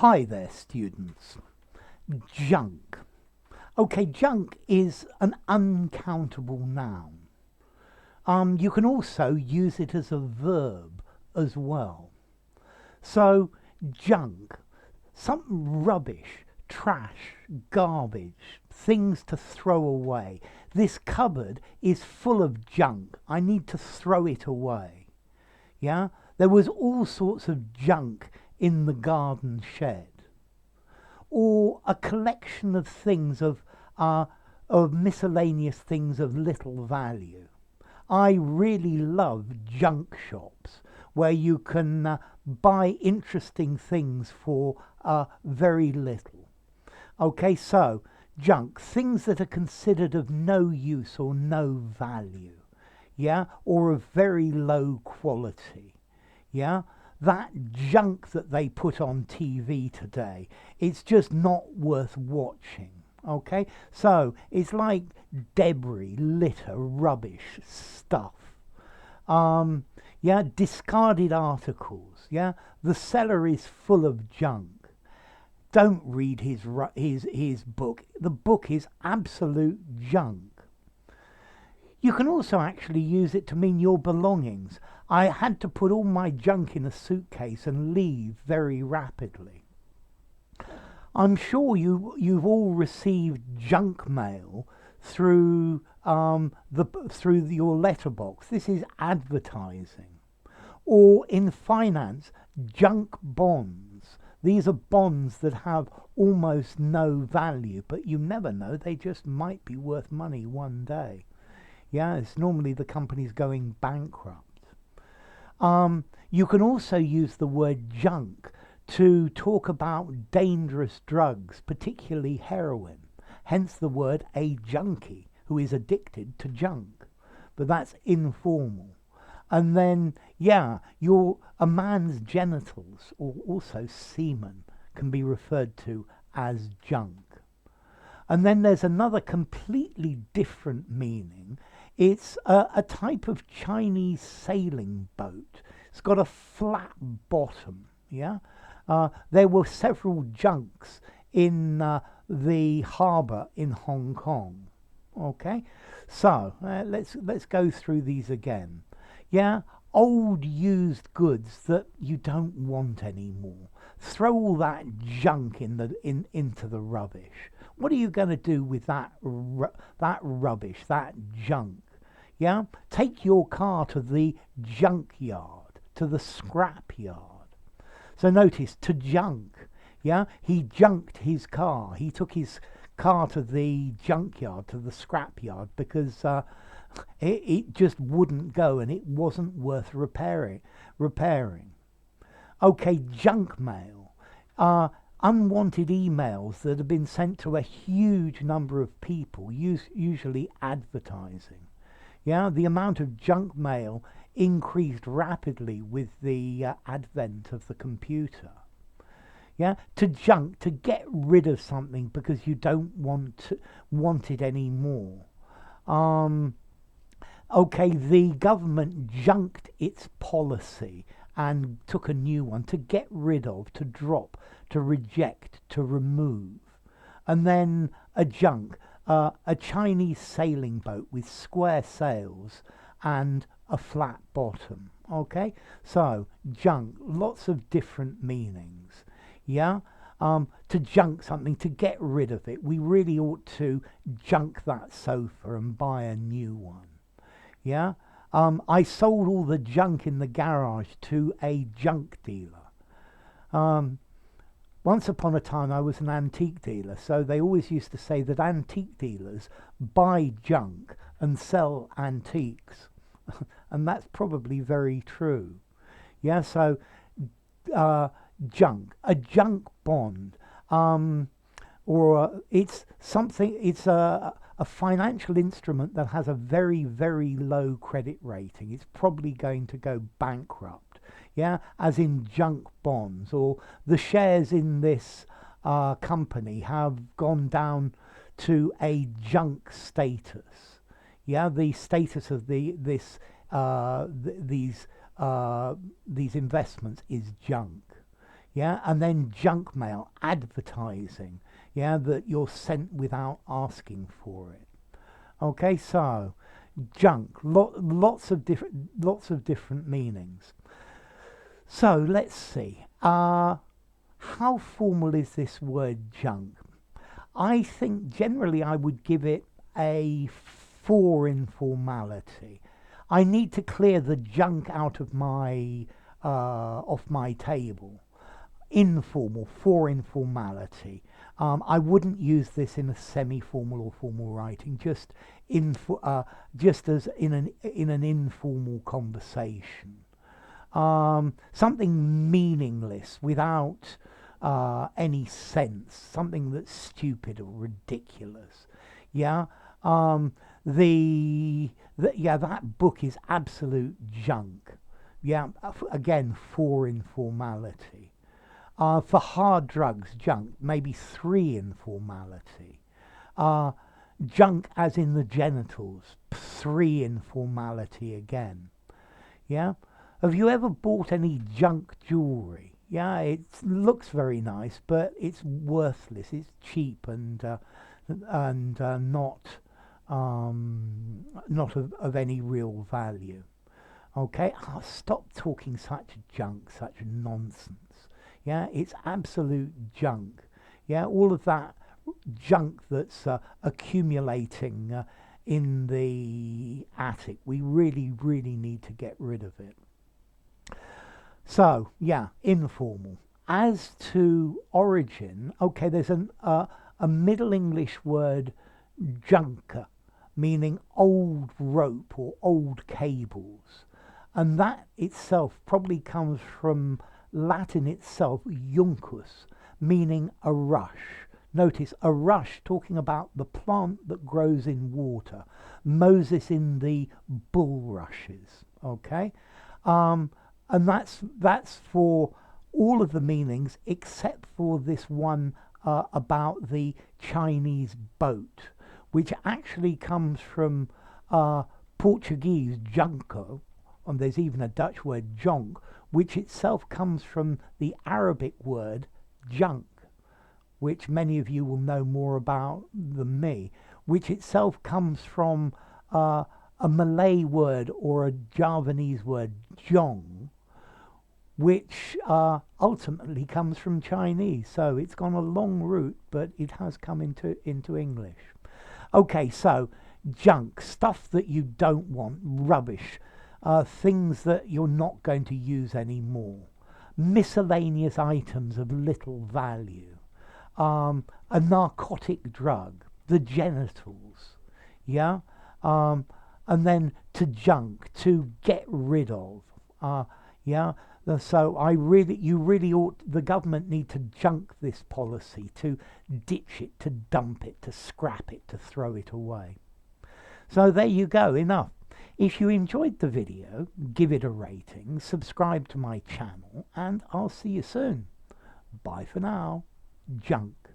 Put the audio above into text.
Hi there, students. Junk. Okay, junk is an uncountable noun. You can also use it as a verb as well. So, junk, some rubbish, trash, garbage, things to throw away. This cupboard is full of junk. I need to throw it away. Yeah? There was all sorts of junk in the garden shed. Or a collection of things of miscellaneous things of little value. I really love junk shops where you can buy interesting things for very little. Okay, so junk, things that are considered of no use or no value, yeah, or of very low quality, yeah. That junk that they put on TV today, it's just not worth watching. Okay, so it's like debris, litter, rubbish, stuff. Yeah, discarded articles. Yeah, the cellar is full of junk. Don't read his book. The book is absolute junk. You can also actually use it to mean your belongings. I had to put all my junk in a suitcase and leave very rapidly. I'm sure you've all received junk mail through your letterbox. This is advertising. Or in finance, junk bonds. These are bonds that have almost no value, but you never know, they just might be worth money one day. Yeah, it's normally the company's going bankrupt. You can also use the word junk to talk about dangerous drugs, particularly heroin. Hence the word a junkie, who is addicted to junk. But that's informal. And then, yeah, a man's genitals, or also semen, can be referred to as junk. And then there's another completely different meaning. It's a type of Chinese sailing boat. It's got a flat bottom, yeah? There were several junks in the harbour in Hong Kong. Okay, so let's go through these again. Yeah, old used goods that you don't want anymore. Throw all that junk into the rubbish. What are you going to do with that rubbish, that junk? Yeah, take your car to the junkyard, to the scrap yard. So notice, to junk, yeah, he junked his car. He took his car to the junkyard, to the scrap yard, because it just wouldn't go and it wasn't worth repairing. Okay, junk mail. Unwanted emails that have been sent to a huge number of people, usually advertising. Yeah, the amount of junk mail increased rapidly with the advent of the computer. Yeah, to junk, to get rid of something because you don't want it anymore. Okay, the government junked its policy and took a new one. To get rid of, to drop, to reject, to remove. And then a junk, a Chinese sailing boat with square sails and a flat bottom. Okay, so junk, lots of different meanings. Yeah, to junk something, to get rid of it. We really ought to junk that sofa and buy a new one. Yeah, I sold all the junk in the garage to a junk dealer. Once upon a time I was an antique dealer, so they always used to say that antique dealers buy junk and sell antiques. And that's probably very true. Yeah, so junk, a junk bond, or it's a financial instrument that has a very, very low credit rating. It's probably going to go bankrupt. Yeah, as in junk bonds, or the shares in this company have gone down to a junk status. Yeah, the status of these investments is junk. yeah, and then junk mail, advertising, yeah, that you're sent without asking for it. Okay, so junk, lots of different meanings. So let's see. How formal is this word junk? I think generally I would give it a 4 informality. I need to clear the junk out of my off my table. Informal, 4 informality. I wouldn't use this in a semi-formal or formal writing. Just as in an informal conversation. Something meaningless without any sense, something that's stupid or ridiculous. Yeah. Yeah, that book is absolute junk. Yeah, again, 4 informality. For hard drugs, junk, maybe 3 informality. Junk as in the genitals, 3 informality again. Yeah. Have you ever bought any junk jewelry? Yeah, it looks very nice, but it's worthless. It's cheap and not of any real value. Okay, stop talking such junk, such nonsense. Yeah, it's absolute junk. Yeah, all of that junk that's accumulating in the attic. We really, really need to get rid of it. So, yeah, informal. As to origin, okay, there's a Middle English word, junker, meaning old rope or old cables. And that itself probably comes from Latin itself, juncus, meaning a rush. Notice a rush, talking about the plant that grows in water. Moses in the bulrushes, okay? And that's for all of the meanings except for this one about the Chinese boat, which actually comes from Portuguese junco, and there's even a Dutch word jonk, which itself comes from the Arabic word junk, which many of you will know more about than me, which itself comes from a Malay word or a Javanese word, jong, which ultimately comes from Chinese. So it's gone a long route, but it has come into English. Okay, so junk, stuff that you don't want, rubbish, things that you're not going to use anymore, miscellaneous items of little value, a narcotic drug, the genitals, yeah, and then to junk, to get rid of, yeah. So the government need to junk this policy, to ditch it, to dump it, to scrap it, to throw it away. So there you go, enough. If you enjoyed the video, give it a rating, subscribe to my channel, and I'll see you soon. Bye for now. Junk.